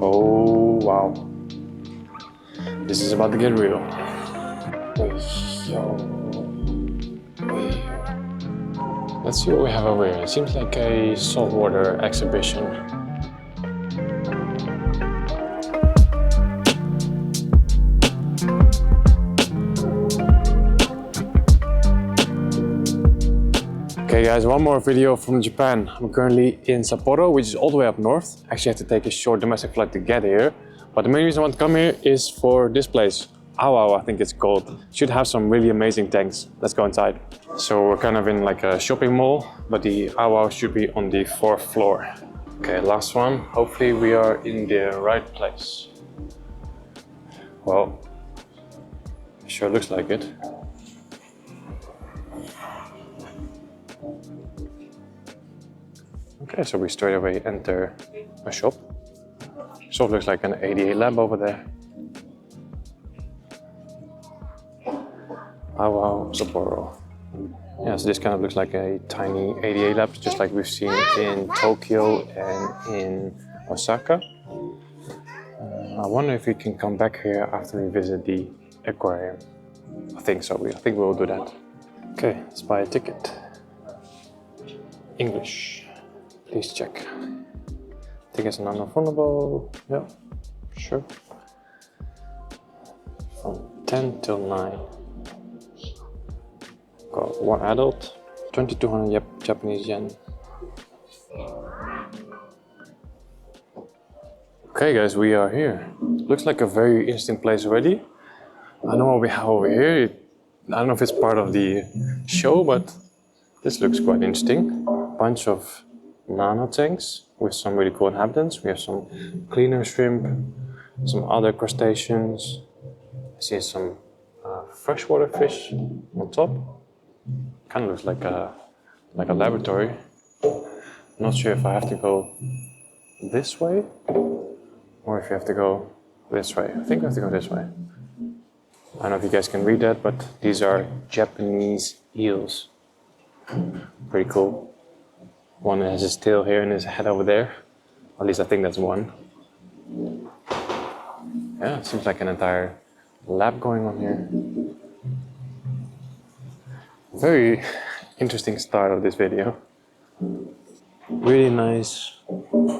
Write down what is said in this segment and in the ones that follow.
Oh wow, this is about to get real. Let's see what we have over here. It seems like a saltwater exhibition. Okay guys, one more video from Japan. I'm currently in Sapporo, which is all the way up north. Actually, I have to take a short domestic flight to get here. But the main reason I want to come here is for this place. AOAO, I think it's called. Should have some really amazing tanks. Let's go inside. So we're kind of in like a shopping mall, but the AOAO should be on the 4th floor. Okay, last one. Hopefully we are in the right place. Well, it sure looks like it. Okay, so we straight away enter a shop. Sort of looks like an ADA lab over there. AOAO Sapporo. Yeah, so this kind of looks like a tiny ADA lab, just like we've seen in Tokyo and in Osaka. I wonder if we can come back here after we visit the aquarium. I think so, I think we'll do that. Okay, let's buy a ticket. English. Please check. Tickets are non-refundable. Yeah, sure. From 10 till 9. Got one adult, 2,200 Japanese yen. Okay guys, we are here. Looks like a very interesting place already. I know what we have over here. I don't know if it's part of the show, but this looks quite interesting. Bunch of nano tanks with some really cool inhabitants. We have some cleaner shrimp, some other crustaceans. I see some freshwater fish on top. Kind of looks like a laboratory. Not sure if I have to go this way or if you have to go this way. I think I have to go this way. I don't know if you guys can read that, but these are Japanese eels. Pretty cool. One has his tail here and his head over there. At least I think that's one. Yeah, it seems like an entire lab going on here. Very interesting start of this video. Really nice,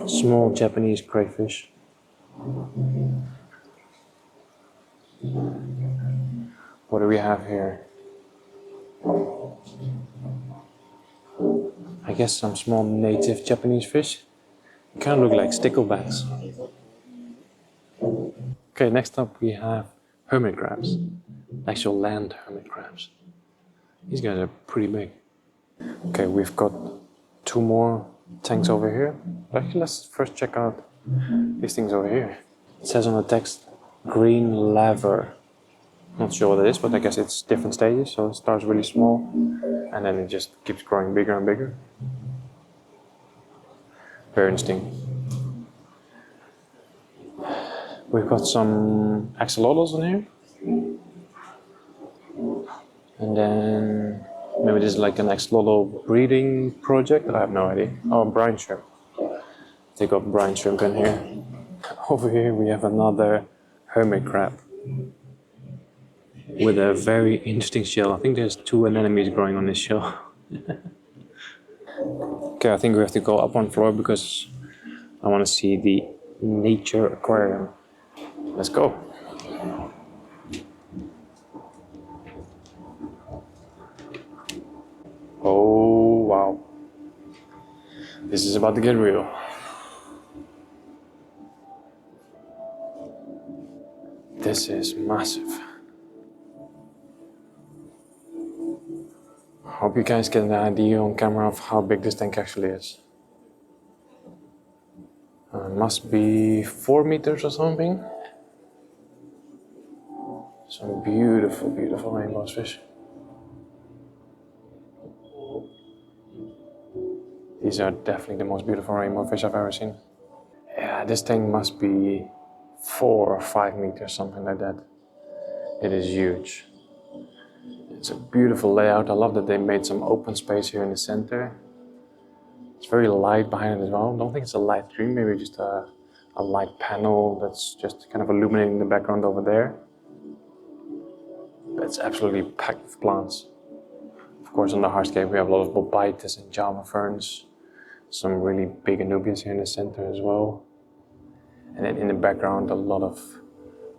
small Japanese crayfish. What do we have here? I guess some small native Japanese fish. Kind of look like sticklebacks. Okay, next up we have hermit crabs. Actual land hermit crabs. These guys are pretty big. Okay, we've got 2 more tanks over here. Actually, let's first check out these things over here. It says on the text, green laver. Not sure what it is, but I guess it's different stages. So it starts really small and then it just keeps growing bigger and bigger. Very interesting. We've got some axolotls in here. And then maybe this is like an axolotl breeding project. I have no idea. Oh, brine shrimp. They got brine shrimp in here. Over here we have another hermit crab with a very interesting shell. I think there's 2 anemones growing on this shell. Okay, I think we have to go up 1 floor because I want to see the nature aquarium. Let's go. Oh wow, this is about to get real. This is massive. Hope you guys get an idea on camera of how big this tank actually is. Must be 4 meters or something. Some beautiful, beautiful rainbow fish. These are definitely the most beautiful rainbow fish I've ever seen. Yeah, this tank must be 4 or 5 meters, something like that. It is huge. It's a beautiful layout. I love that they made some open space here in the center. It's very light behind it as well. I don't think it's a light green, maybe just a a light panel that's just kind of illuminating the background over there. It's absolutely packed with plants. Of course, on the hardscape we have a lot of bobites and Java ferns, some really big anubias here in the center as well. And then in the background a lot of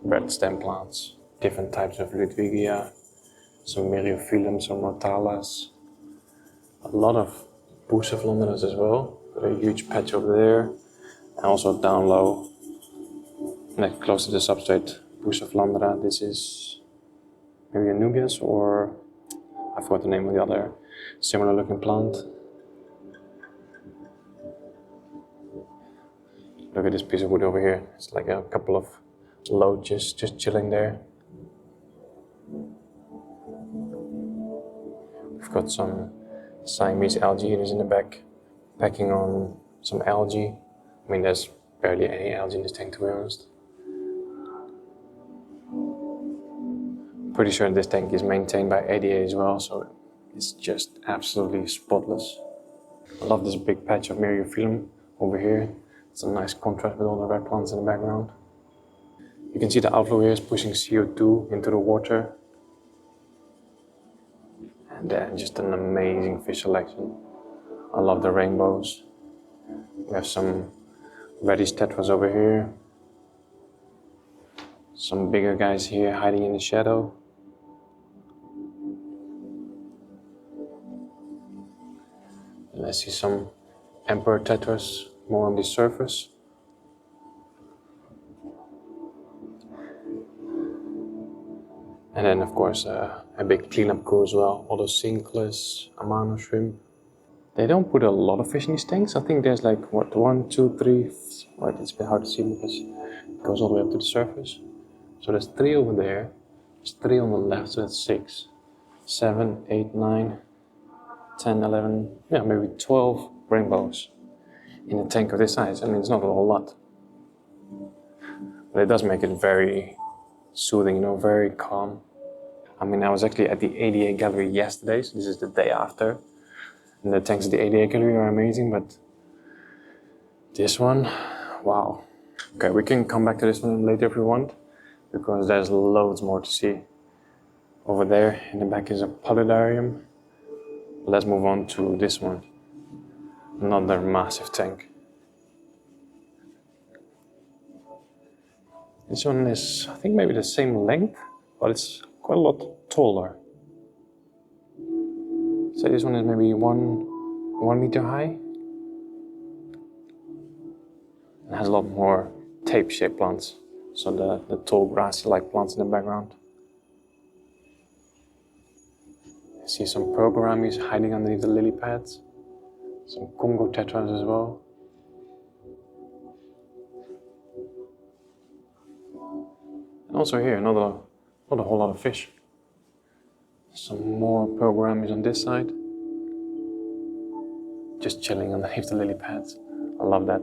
red stem plants, different types of Ludwigia, some Myriophyllum, some Mortalas, a lot of Bucephalanderas as well. Got a huge patch over there, and also down low, next close to the substrate, Bucephalandera. This is maybe Anubias, or I forgot the name of the other similar looking plant. Look at this piece of wood over here. It's like a couple of loaches just chilling there. We've got some Siamese algae eaters in the back, packing on some algae. I mean, there's barely any algae in this tank, to be honest. Pretty sure this tank is maintained by ADA as well, so it's just absolutely spotless. I love this big patch of Myriophyllum over here. It's a nice contrast with all the red plants in the background. You can see the outflow here is pushing CO2 into the water. And then just an amazing fish selection. I love the rainbows. We have some reddish tetras over here. Some bigger guys here hiding in the shadow. And I see some emperor tetras more on the surface. And then of course a big cleanup crew as well. All those Cinclus, Amano shrimp. They don't put a lot of fish in these tanks. I think there's like, what, 1, 2, 3, well, it's a bit hard to see because it goes all the way up to the surface. So there's 3 over there, there's 3 on the left, so that's 6, 7, 8, 9, 10, 11, yeah, maybe 12 rainbows in a tank of this size. I mean, it's not a whole lot. But it does make it very soothing, you know, very calm. I mean, I was actually at the ADA gallery yesterday, so this is the day after. And the tanks at the ADA gallery are amazing, but this one, wow. Okay, we can come back to this one later if we want, because there's loads more to see. Over there in the back is a paludarium. Let's move on to this one. Another massive tank. This one is, I think, maybe the same length, but it's quite a lot taller. So this one is maybe one meter high. It has a lot more tape-shaped plants. So the tall grassy-like plants in the background. I see some Progoramis hiding underneath the lily pads. Some Congo tetras as well. And also here, not a whole lot of fish. Some more Progoramis on this side. Just chilling underneath the lily pads. I love that.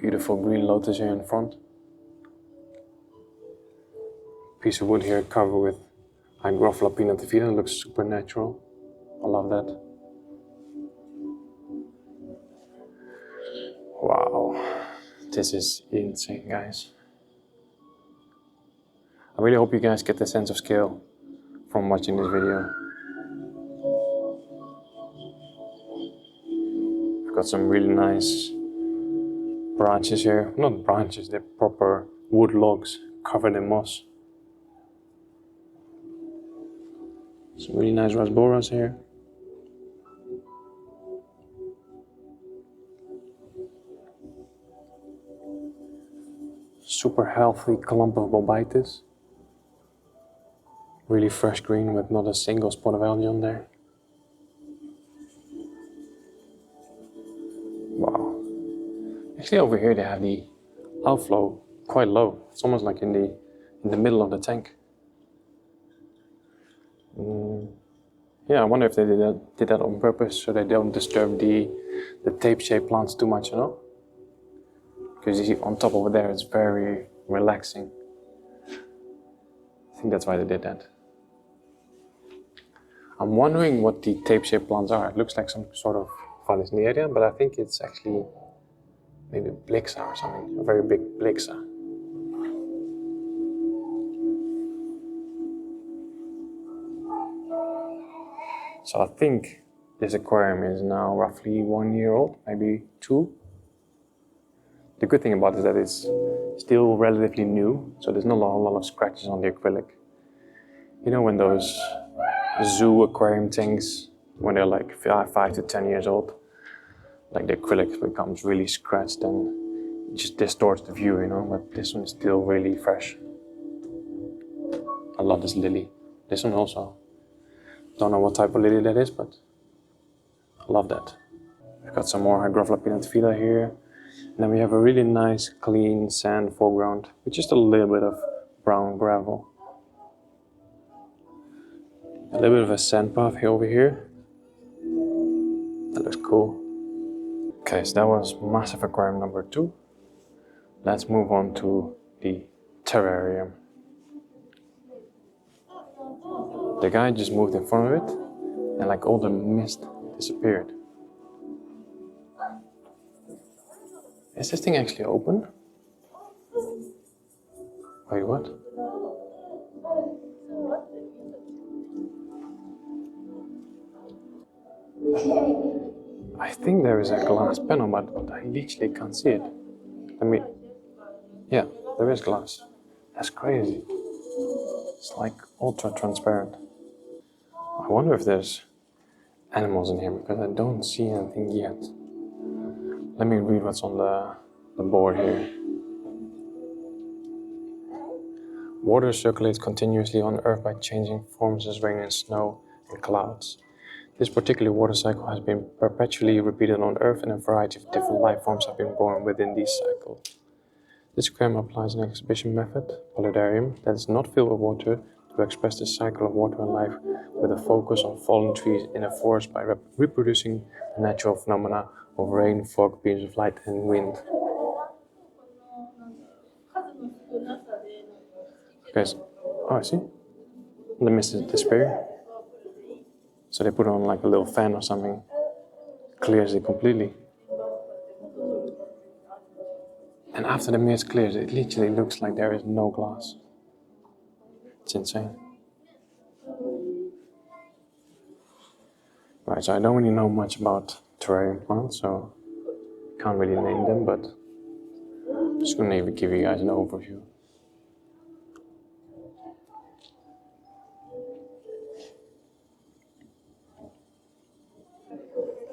Beautiful green lotus here in front. Piece of wood here covered with Hygrophila pinnatifida. It looks super natural. I love that. Wow, this is insane, guys. I really hope you guys get the sense of scale from watching this video. We've got some really nice branches here. Not branches, they're proper wood logs covered in moss. Some really nice rasboras here. Super healthy clump of bobitis. Really fresh green with not a single spot of algae on there. Wow. Actually over here they have the outflow quite low. It's almost like in the middle of the tank. Yeah, I wonder if they did that on purpose so they don't disturb the tape-shaped plants too much, you know? Because you see on top over there it's very relaxing. I think that's why they did that. I'm wondering what the tape-shaped plants are. It looks like some sort of Vallisneria, but I think it's actually maybe blixa or something, a very big blixa. So I think this aquarium is now roughly 1 year old, maybe 2. The good thing about it is that it's still relatively new, so there's not a lot of scratches on the acrylic. You know when those zoo aquarium tanks, when they're like 5 to 10 years old, like the acrylic becomes really scratched and it just distorts the view, you know, but this one is still really fresh. I love this lily. This one also. Don't know what type of lily that is, but I love that. We've got some more Hygrophila pinnatifida here. And then we have a really nice clean sand foreground with just a little bit of brown gravel. A little bit of a sand path here over here. That looks cool. Okay, so that was massive aquarium number 2. Let's move on to the terrarium. The guy just moved in front of it and like all the mist disappeared. Is this thing actually open? Wait, what? I think there is a glass panel, but I literally can't see it. Yeah, there is glass. That's crazy. It's like ultra transparent. I wonder if there's animals in here because I don't see anything yet. Let me read what's on the board here. Water circulates continuously on Earth by changing forms as rain and snow and clouds. This particular water cycle has been perpetually repeated on Earth, and a variety of different life forms have been born within this cycle. This aquarium applies an exhibition method, paludarium, that is not filled with water to express the cycle of water and life with a focus on fallen trees in a forest by reproducing the natural phenomena of rain, fog, beams of light and wind. Okay, so, oh I see. The mist is disappearing. So they put on like a little fan or something, clears it completely. And after the mist clears, it literally looks like there is no glass. It's insane. Right, so I don't really know much about terrarium plants, so can't really name them, but I'm just gonna give you guys an overview.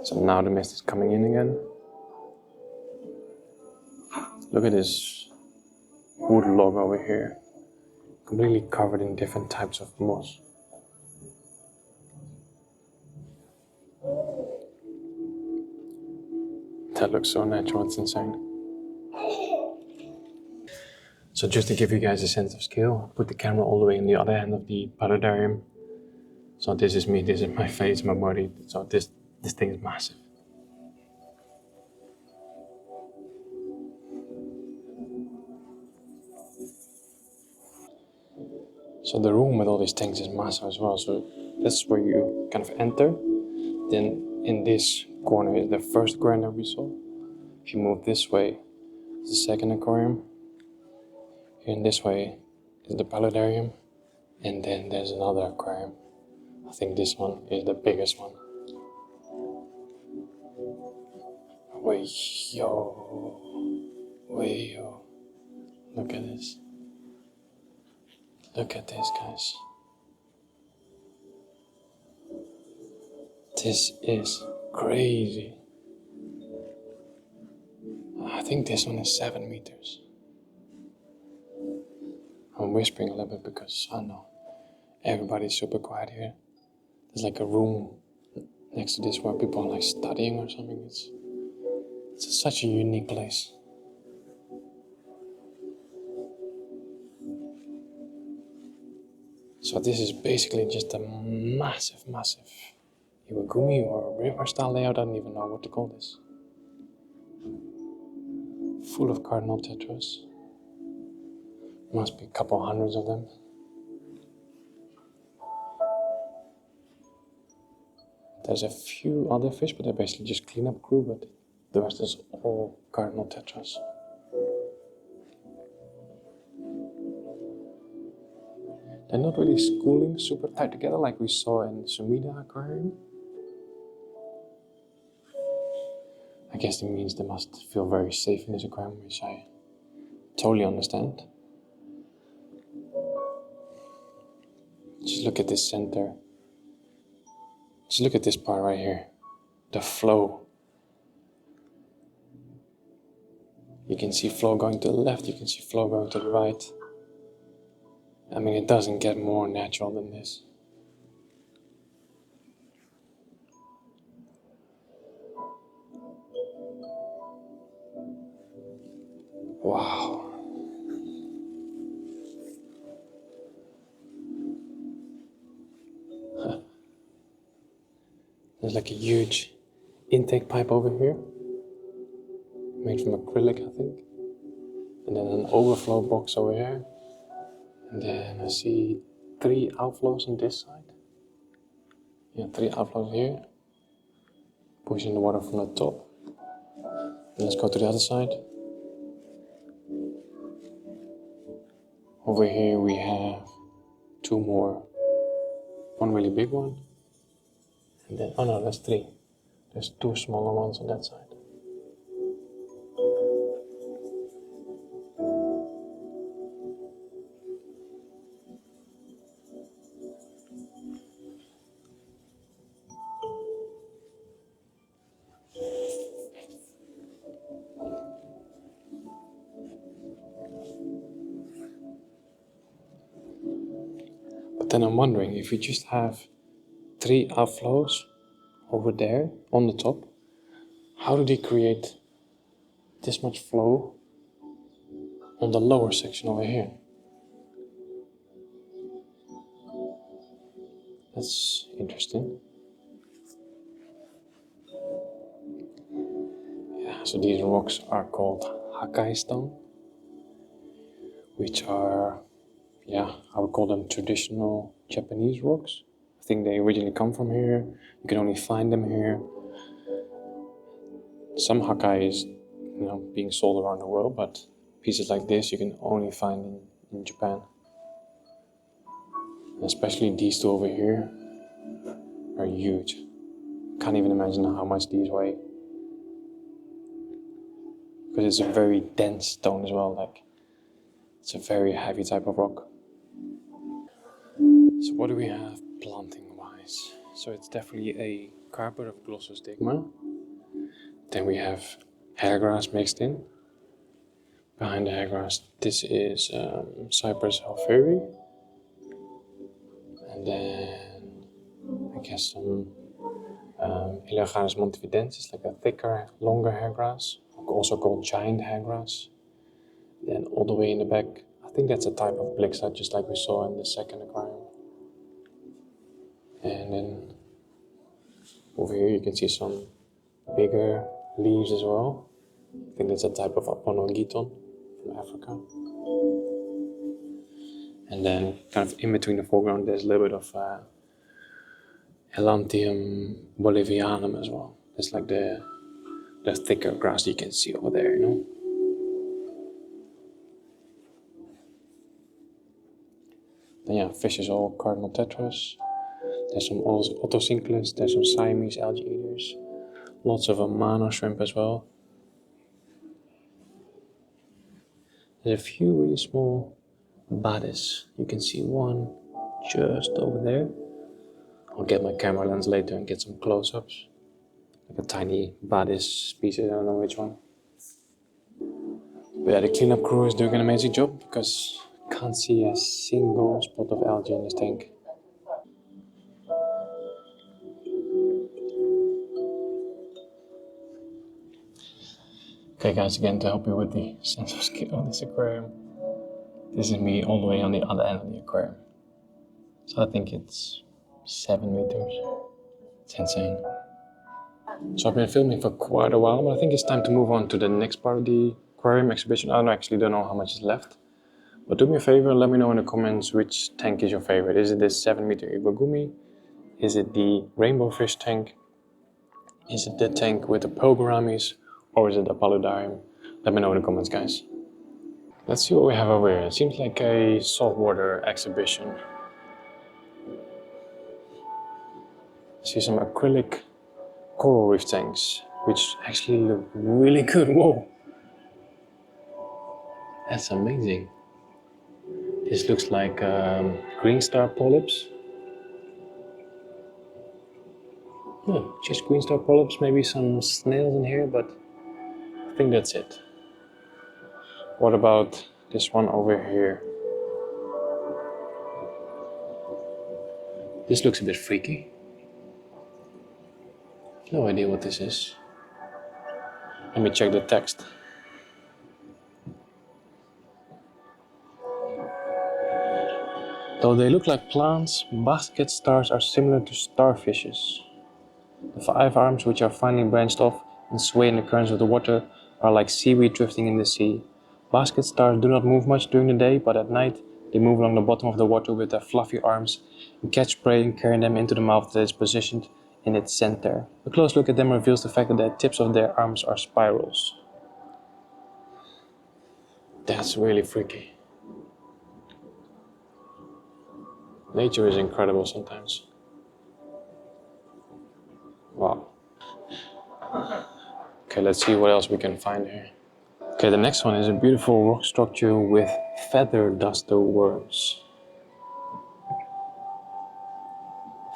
So now the mist is coming in again. Look at this wood log over here, completely covered in different types of moss. That looks so natural, it's insane. So just to give you guys a sense of scale, I put the camera all the way in the other end of the paludarium. So this is me, this is my face, my body. So this thing is massive. So the room with all these tanks is massive as well. So this is where you kind of enter. Then in this corner is the first aquarium that we saw. If you move this way, it's the second aquarium. Here in this way is the paludarium. And then there's another aquarium. I think this one is the biggest one. Way yo. Look at this. Look at this, guys. This is crazy. I think this one is 7 meters. I'm whispering a little bit because I know everybody's super quiet here. There's like a room next to this where people are like studying or something. It's such a unique place. So this is basically just a massive Iwagumi or river style layout. I don't even know what to call this. Full of cardinal tetras. Must be a couple hundreds of them. There's a few other fish, but they're basically just cleanup crew, but The rest is all cardinal tetras. They're not really schooling super tight together like we saw in Sumida Aquarium. I guess it means they must feel very safe in this aquarium, which I totally understand. Just look at this center. Just look at this part right here. The flow. You can see flow going to the left, you can see flow going to the right. I mean, it doesn't get more natural than this. Wow. There's like a huge intake pipe over here, made from acrylic, I think. And then an overflow box over here. And then I see 3 outflows on this side. Yeah, 3 outflows here. Pushing the water from the top. And let's go to the other side. Over here we have 2 more. One really big one. And then, oh no, that's 3. There's 2 smaller ones on that side. But then I'm wondering, if you just have 3 outflows over there on the top, how do they create this much flow on the lower section over here? That's interesting. Yeah, so these rocks are called Hakkai stone, which are, yeah, I would call them traditional Japanese rocks. I think they originally come from here. You can only find them here. Some Hakkai is, being sold around the world, but pieces like this you can only find in Japan. And especially these 2 over here are huge. Can't even imagine how much these weigh. Because it's a very dense stone as well. Like, it's a very heavy type of rock. So what do we have planting wise? So it's definitely a carpet of glossostigma. Then we have hairgrass mixed in. Behind the hairgrass, this is Cypress halferi. And then I guess some Elaeagarus montividensis, like a thicker, longer hairgrass, also called giant hairgrass. Then all the way in the back, I think that's a type of blixa, just like we saw in the second aquarium. And then over here you can see some bigger leaves as well. I think that's a type of Amano from Africa. And then kind of in between the foreground there's a little bit of Helantium bolivianum as well. It's like the thicker grass you can see over there, Then yeah, fish is all cardinal tetras. There's some Otocinclus, there's some Siamese algae eaters. Lots of Amano shrimp as well. There's a few really small badis. You can see one just over there. I'll get my camera lens later and get some close-ups. Like a tiny badis species, I don't know which one. But yeah, the cleanup crew is doing an amazing job because I can't see a single spot of algae in this tank. Okay guys, again to help you with the sense of scale of this aquarium. This is me all the way on the other end of the aquarium. So I think it's 7 meters. It's insane. So I've been filming for quite a while, but I think it's time to move on to the next part of the aquarium exhibition. I actually don't know how much is left. But do me a favor, let me know in the comments which tank is your favorite. Is it this 7-meter Ibagumi? Is it the rainbow fish tank? Is it the tank with the pearl gouramis? Or is it a paludarium? Let me know in the comments, guys. Let's see what we have over here. It seems like a saltwater exhibition. I see some acrylic coral reef tanks, which actually look really good. Whoa! That's amazing. This looks like green star polyps. Oh, just green star polyps, maybe some snails in here, but I think that's it. What about this one over here? This looks a bit freaky. No idea what this is. Let me check the text. Though they look like plants, basket stars are similar to starfishes. The 5 arms, which are finely branched off and sway in the currents of the water, are like seaweed drifting in the sea. Basket stars do not move much during the day, but at night they move along the bottom of the water with their fluffy arms and catch prey and carry them into the mouth that is positioned in its center. A close look at them reveals the fact that the tips of their arms are spirals. That's really freaky. Nature is incredible sometimes. Wow. Okay, let's see what else we can find here. Okay, the next one is a beautiful rock structure with feather duster worms.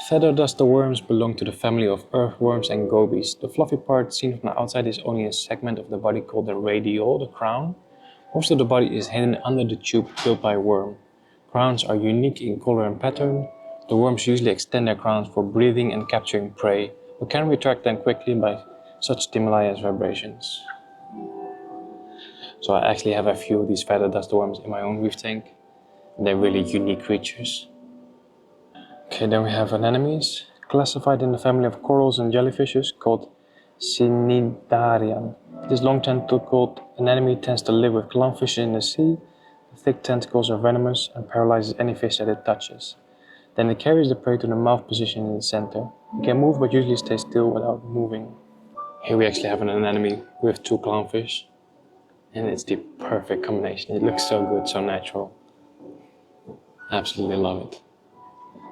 Feather duster worms belong to the family of earthworms and gobies. The fluffy part seen from the outside is only a segment of the body called the radiole, the crown. Most of the body is hidden under the tube built by a worm. Crowns are unique in color and pattern. The worms usually extend their crowns for breathing and capturing prey, but can retract them quickly by such stimuli as vibrations. So I actually have a few of these feather duster worms in my own reef tank. They're really unique creatures. Okay, then we have anemones, classified in the family of corals and jellyfishes called Cnidarian. This long tentacled anemone tends to live with clownfish in the sea. The thick tentacles are venomous and paralyzes any fish that it touches. Then it carries the prey to the mouth position in the center. It can move but usually stays still without moving. Here we actually have an anemone with 2 clownfish. And it's the perfect combination. It looks so good, so natural. Absolutely love it.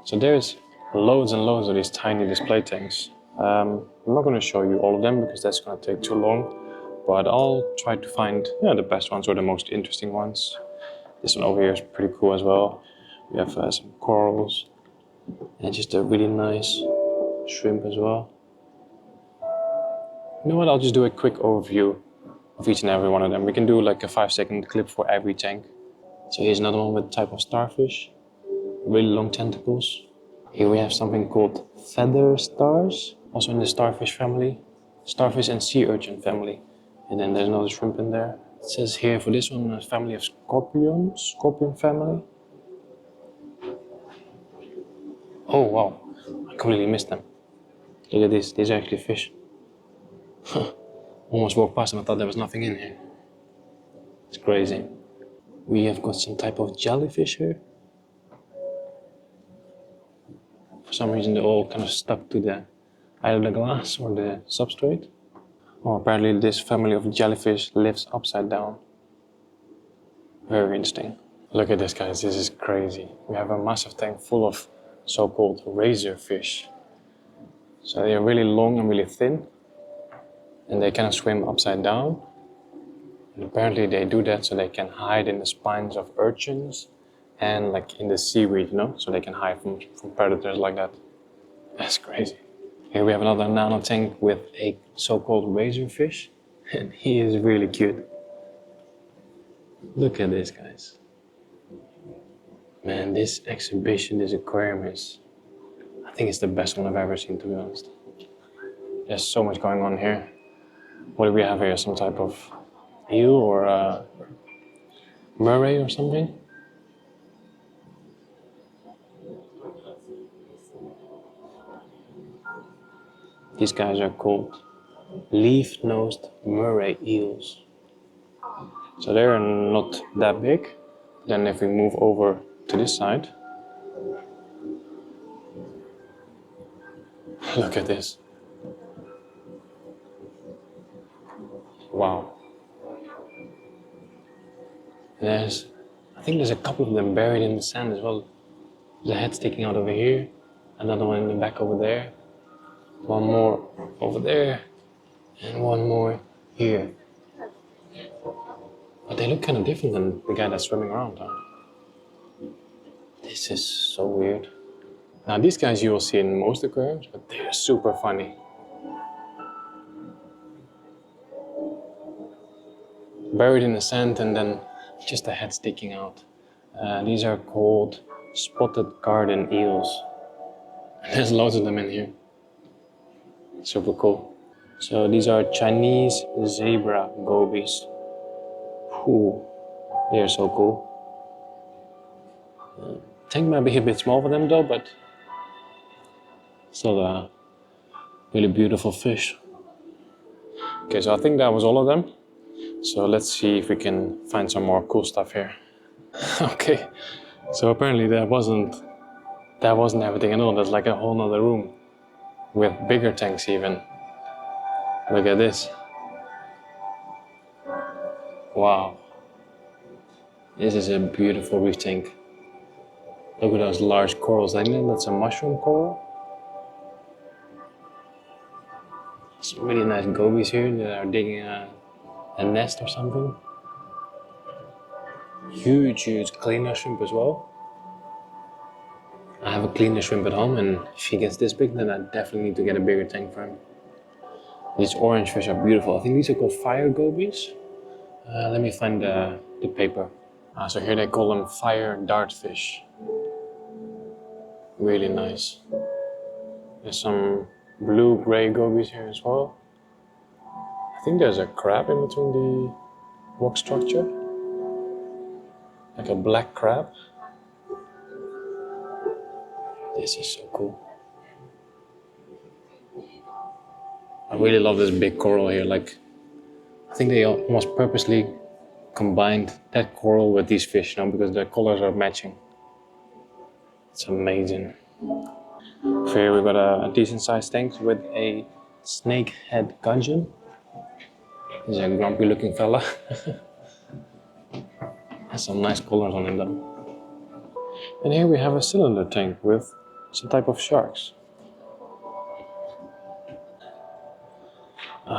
So there's loads and loads of these tiny display tanks. I'm not going to show you all of them because that's going to take too long. But I'll try to find the best ones or the most interesting ones. This one over here is pretty cool as well. We have some corals and just a really nice shrimp as well. You know what, I'll just do a quick overview of each and every one of them. We can do like a 5-second clip for every tank. So here's another one with a type of starfish. Really long tentacles. Here we have something called feather stars, also in the starfish family. Starfish and sea urchin family. And then there's another shrimp in there. It says here for this one a family of scorpion family. Oh wow, I completely missed them. Look at this, these are actually fish. Almost walked past them, I thought there was nothing in here. It's crazy. We have got some type of jellyfish here. For some reason they're all kind of stuck to either the glass or the substrate. Oh, apparently this family of jellyfish lives upside down. Very interesting. Look at this, guys, this is crazy. We have a massive tank full of so-called razor fish. So they are really long and really thin. And they kind of swim upside down. And apparently they do that so they can hide in the spines of urchins and like in the seaweed, so they can hide from predators like that. That's crazy. Here we have another nano tank with a so-called razor fish, and he is really cute. Look at this, guys. Man, this exhibition, this aquarium I think it's the best one I've ever seen, to be honest. There's so much going on here. What do we have here? Some type of eel or murray or something? These guys are called leaf-nosed murray eels. So they're not that big. Then if we move over to this side, look at this. Wow. I think there's a couple of them buried in the sand as well. There's a head sticking out over here, another one in the back over there, one more over there, and one more here. But they look kind of different than the guy that's swimming around, huh? This is so weird. Now these guys you will see in most aquariums, but they're super funny. Buried in the sand and then just a head sticking out. These are called spotted garden eels. There's loads of them in here. Super cool. So these are Chinese zebra gobies. Ooh, they're so cool. Tank might be a bit small for them though, but still a really beautiful fish. Okay, so I think that was all of them. So let's see if we can find some more cool stuff here. Okay, so apparently that wasn't everything at all. There's like a whole nother room with bigger tanks even. Look at this. Wow. This is a beautiful reef tank. Look at those large corals. I think that's a mushroom coral. Some really nice gobies here that are digging a nest or something. Huge cleaner shrimp as well. I have a cleaner shrimp at home, and if he gets this big, then I definitely need to get a bigger tank for him. These orange fish are beautiful. I think these are called fire gobies. Let me find the paper. So here they call them fire dartfish. Really nice. There's some blue-gray gobies here as well. I think there's a crab in between the rock structure. Like a black crab. This is so cool. I really love this big coral here. Like, I think they almost purposely combined that coral with these fish, you know, because the colors are matching. It's amazing. Here we've got a decent sized tank with a snakehead gudgeon. He's a grumpy looking fella. Has some nice colors on him though. And here we have a cylinder tank with some type of sharks.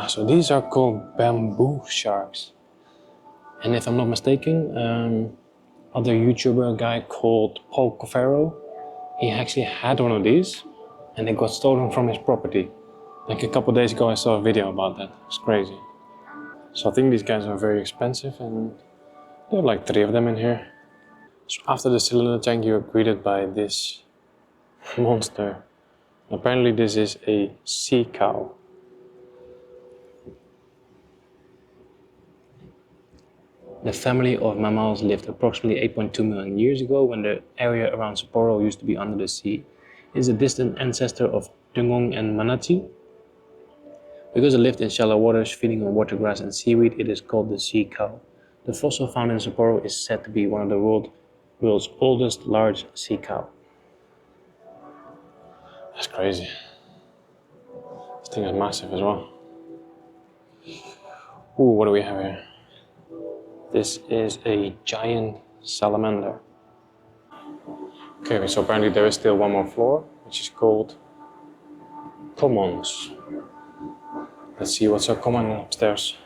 So these are called bamboo sharks. And if I'm not mistaken, other YouTuber guy called Paul Covero, he actually had one of these and it got stolen from his property. Like a couple days ago I saw a video about that. It's crazy. So I think these guys are very expensive and there are like 3 of them in here. So after the cylinder tank you're greeted by this monster. Apparently this is a sea cow. The family of mammals lived approximately 8.2 million years ago when the area around Sapporo used to be under the sea. It is a distant ancestor of dugong and manatee. Because it lived in shallow waters, feeding on water grass and seaweed, it is called the sea cow. The fossil found in Sapporo is said to be one of the world's oldest large sea cow. That's crazy. This thing is massive as well. Ooh, what do we have here? This is a giant salamander. Okay, so apparently there is still one more floor, which is called commons. Let's see what's so common upstairs.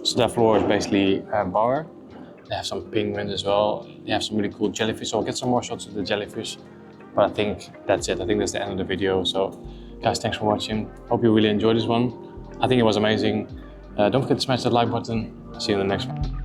So that floor is basically a bar. They have some penguins as well. They have some really cool jellyfish. So I'll get some more shots of the jellyfish. But I think that's it. I think that's the end of the video. So guys, thanks for watching. Hope you really enjoyed this one. I think it was amazing. Don't forget to smash that like button. See you in the next one.